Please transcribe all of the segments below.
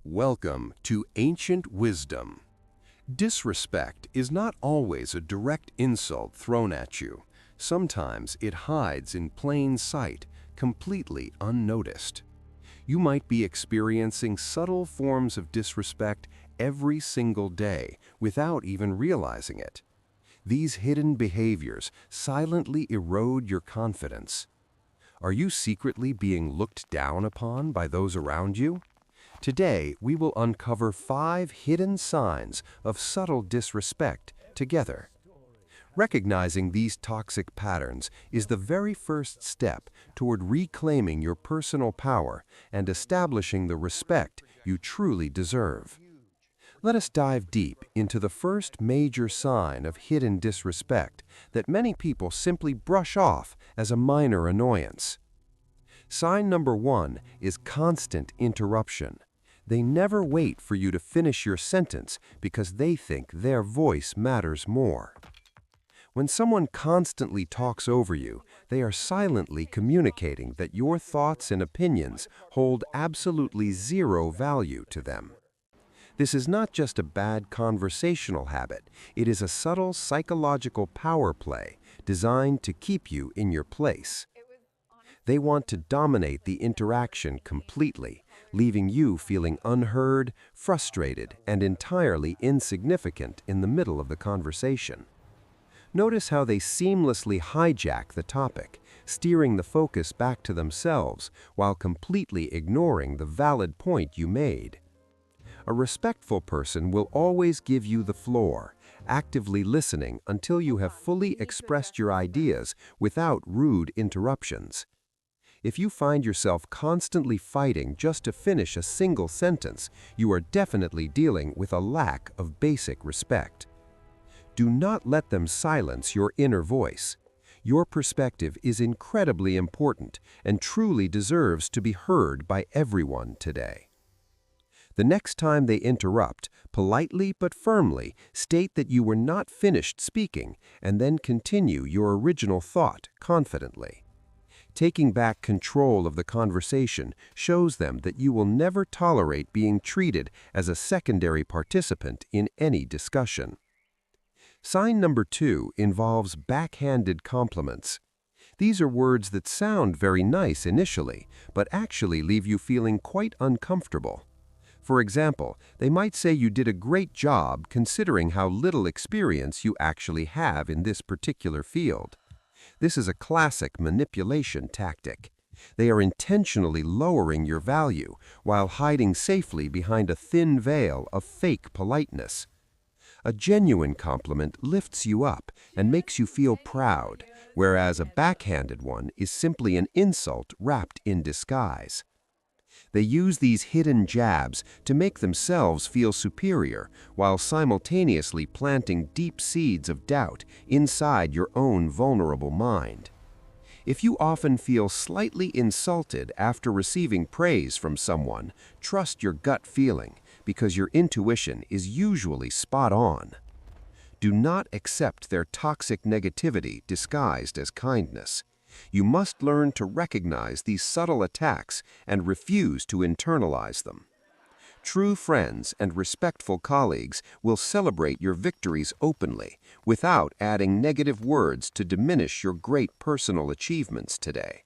Welcome to Ancient Wisdom. Disrespect is not always a direct insult thrown at you. Sometimes it hides in plain sight, completely unnoticed. You might be experiencing subtle forms of disrespect every single day without even realizing it. These hidden behaviors silently erode your confidence. Are you secretly being looked down upon by those around you? Today, we will uncover 5 hidden signs of subtle disrespect together. Recognizing these toxic patterns is the very first step toward reclaiming your personal power and establishing the respect you truly deserve. Let us dive deep into the first major sign of hidden disrespect that many people simply brush off as a minor annoyance. Sign number 1 is constant interruption. They never wait for you to finish your sentence because they think their voice matters more. When someone constantly talks over you, they are silently communicating that your thoughts and opinions hold absolutely zero value to them. This is not just a bad conversational habit, it is a subtle psychological power play designed to keep you in your place. They want to dominate the interaction completely, leaving you feeling unheard, frustrated, and entirely insignificant in the middle of the conversation. Notice how they seamlessly hijack the topic, steering the focus back to themselves while completely ignoring the valid point you made. A respectful person will always give you the floor, actively listening until you have fully expressed your ideas without rude interruptions. If you find yourself constantly fighting just to finish a single sentence, you are definitely dealing with a lack of basic respect. Do not let them silence your inner voice. Your perspective is incredibly important and truly deserves to be heard by everyone today. The next time they interrupt, politely but firmly state that you were not finished speaking and then continue your original thought confidently. Taking back control of the conversation shows them that you will never tolerate being treated as a secondary participant in any discussion. Sign number 2 involves backhanded compliments. These are words that sound very nice initially, but actually leave you feeling quite uncomfortable. For example, they might say you did a great job considering how little experience you actually have in this particular field. This is a classic manipulation tactic. They are intentionally lowering your value while hiding safely behind a thin veil of fake politeness. A genuine compliment lifts you up and makes you feel proud, whereas a backhanded one is simply an insult wrapped in disguise. They use these hidden jabs to make themselves feel superior while simultaneously planting deep seeds of doubt inside your own vulnerable mind. If you often feel slightly insulted after receiving praise from someone, trust your gut feeling because your intuition is usually spot on. Do not accept their toxic negativity disguised as kindness. You must learn to recognize these subtle attacks and refuse to internalize them. True friends and respectful colleagues will celebrate your victories openly without adding negative words to diminish your great personal achievements today.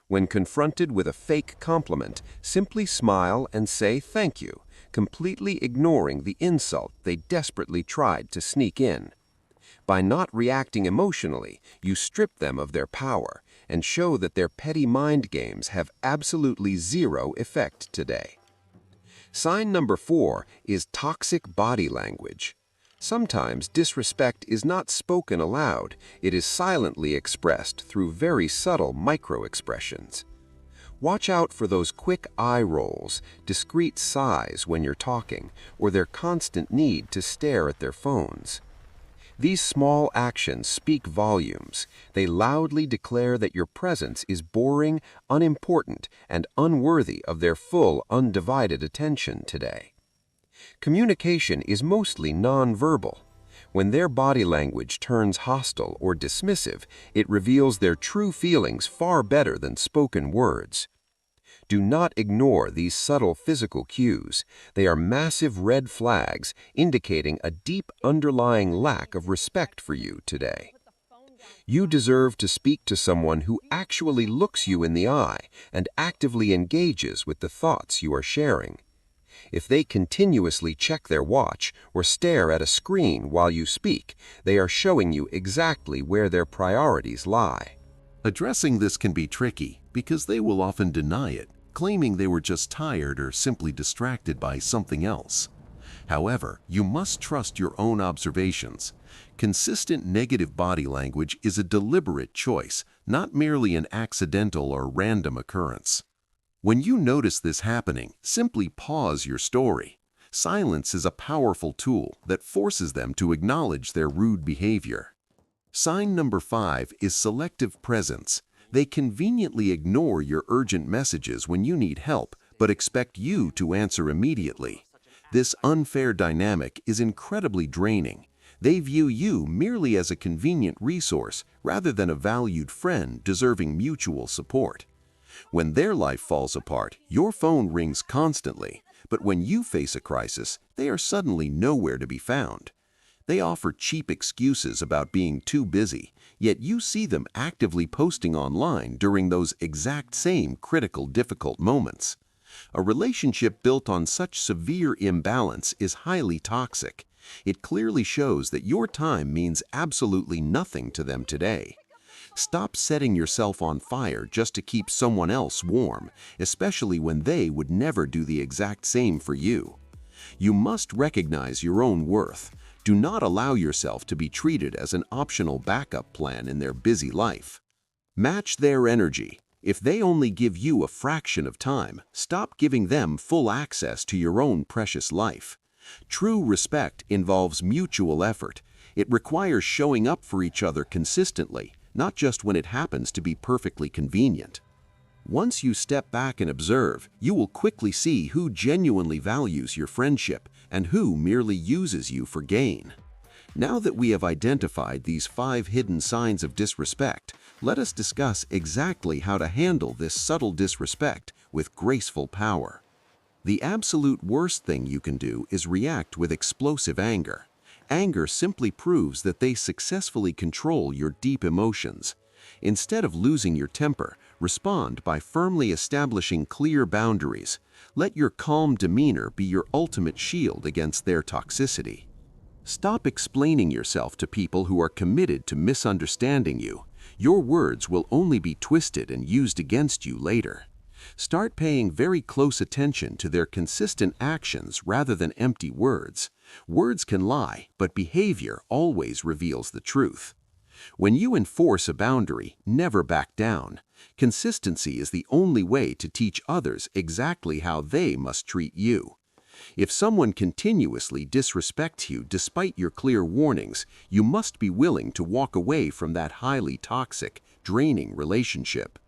When confronted with a fake compliment, simply smile and say thank you, completely ignoring the insult they desperately tried to sneak in. By not reacting emotionally, you strip them of their power and show that their petty mind games have absolutely zero effect today. Sign number 4 is toxic body language. Sometimes disrespect is not spoken aloud, it is silently expressed through very subtle micro-expressions. Watch out for those quick eye rolls, discreet sighs when you're talking, or their constant need to stare at their phones. These small actions speak volumes. They loudly declare that your presence is boring, unimportant, and unworthy of their full, undivided attention today. Communication is mostly nonverbal. When their body language turns hostile or dismissive, it reveals their true feelings far better than spoken words. Do not ignore these subtle physical cues. They are massive red flags indicating a deep underlying lack of respect for you today. You deserve to speak to someone who actually looks you in the eye and actively engages with the thoughts you are sharing. If they continuously check their watch or stare at a screen while you speak, they are showing you exactly where their priorities lie. Addressing this can be tricky because they will often deny it, claiming they were just tired or simply distracted by something else. However, you must trust your own observations. Consistent negative body language is a deliberate choice, not merely an accidental or random occurrence. When you notice this happening, simply pause your story. Silence is a powerful tool that forces them to acknowledge their rude behavior. Sign number 5 is selective presence. They conveniently ignore your urgent messages when you need help, but expect you to answer immediately. This unfair dynamic is incredibly draining. They view you merely as a convenient resource rather than a valued friend deserving mutual support. When their life falls apart, your phone rings constantly, but when you face a crisis, they are suddenly nowhere to be found. They offer cheap excuses about being too busy, yet you see them actively posting online during those exact same critical, difficult moments. A relationship built on such severe imbalance is highly toxic. It clearly shows that your time means absolutely nothing to them today. Stop setting yourself on fire just to keep someone else warm, especially when they would never do the exact same for you. You must recognize your own worth. Do not allow yourself to be treated as an optional backup plan in their busy life. Match their energy. If they only give you a fraction of time, stop giving them full access to your own precious life. True respect involves mutual effort. It requires showing up for each other consistently, not just when it happens to be perfectly convenient. Once you step back and observe, you will quickly see who genuinely values your friendship and who merely uses you for gain. Now that we have identified these 5 hidden signs of disrespect, let us discuss exactly how to handle this subtle disrespect with graceful power. The absolute worst thing you can do is react with explosive anger. Anger simply proves that they successfully control your deep emotions. Instead of losing your temper, respond by firmly establishing clear boundaries. Let your calm demeanor be your ultimate shield against their toxicity. Stop explaining yourself to people who are committed to misunderstanding you. Your words will only be twisted and used against you later. Start paying very close attention to their consistent actions rather than empty words. Words can lie, but behavior always reveals the truth. When you enforce a boundary, never back down. Consistency is the only way to teach others exactly how they must treat you. If someone continuously disrespects you despite your clear warnings, you must be willing to walk away from that highly toxic, draining relationship.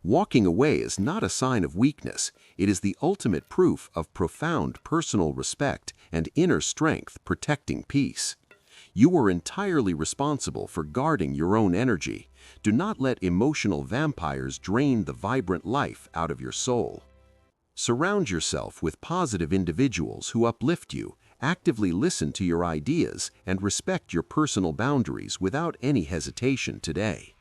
Walking away is not a sign of weakness. It is the ultimate proof of profound personal respect and inner strength protecting peace. You are entirely responsible for guarding your own energy. Do not let emotional vampires drain the vibrant life out of your soul. Surround yourself with positive individuals who uplift you, actively listen to your ideas, and respect your personal boundaries without any hesitation today.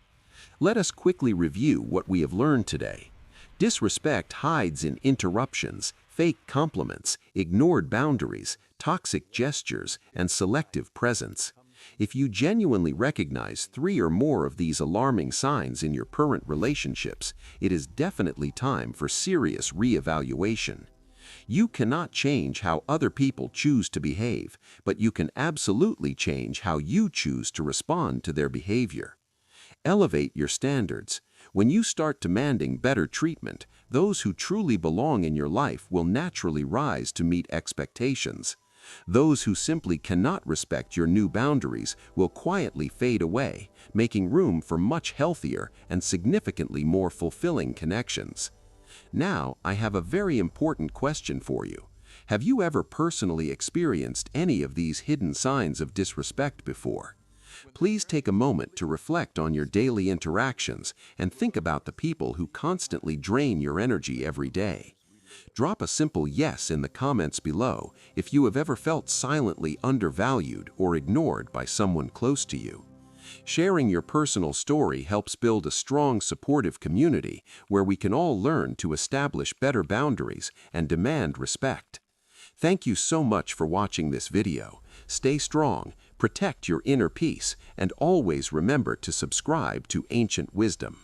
Let us quickly review what we have learned today. Disrespect hides in interruptions, fake compliments, ignored boundaries, toxic gestures, and selective presence. If you genuinely recognize 3 or more of these alarming signs in your current relationships, it is definitely time for serious reevaluation. You cannot change how other people choose to behave, but you can absolutely change how you choose to respond to their behavior. Elevate your standards. When you start demanding better treatment, those who truly belong in your life will naturally rise to meet expectations. Those who simply cannot respect your new boundaries will quietly fade away, making room for much healthier and significantly more fulfilling connections. Now, I have a very important question for you. Have you ever personally experienced any of these hidden signs of disrespect before? Please take a moment to reflect on your daily interactions and think about the people who constantly drain your energy every day. Drop a simple yes in the comments below if you have ever felt silently undervalued or ignored by someone close to you. Sharing your personal story helps build a strong, supportive community where we can all learn to establish better boundaries and demand respect. Thank you so much for watching this video. Stay strong, protect your inner peace, and always remember to subscribe to Ancient Wisdom.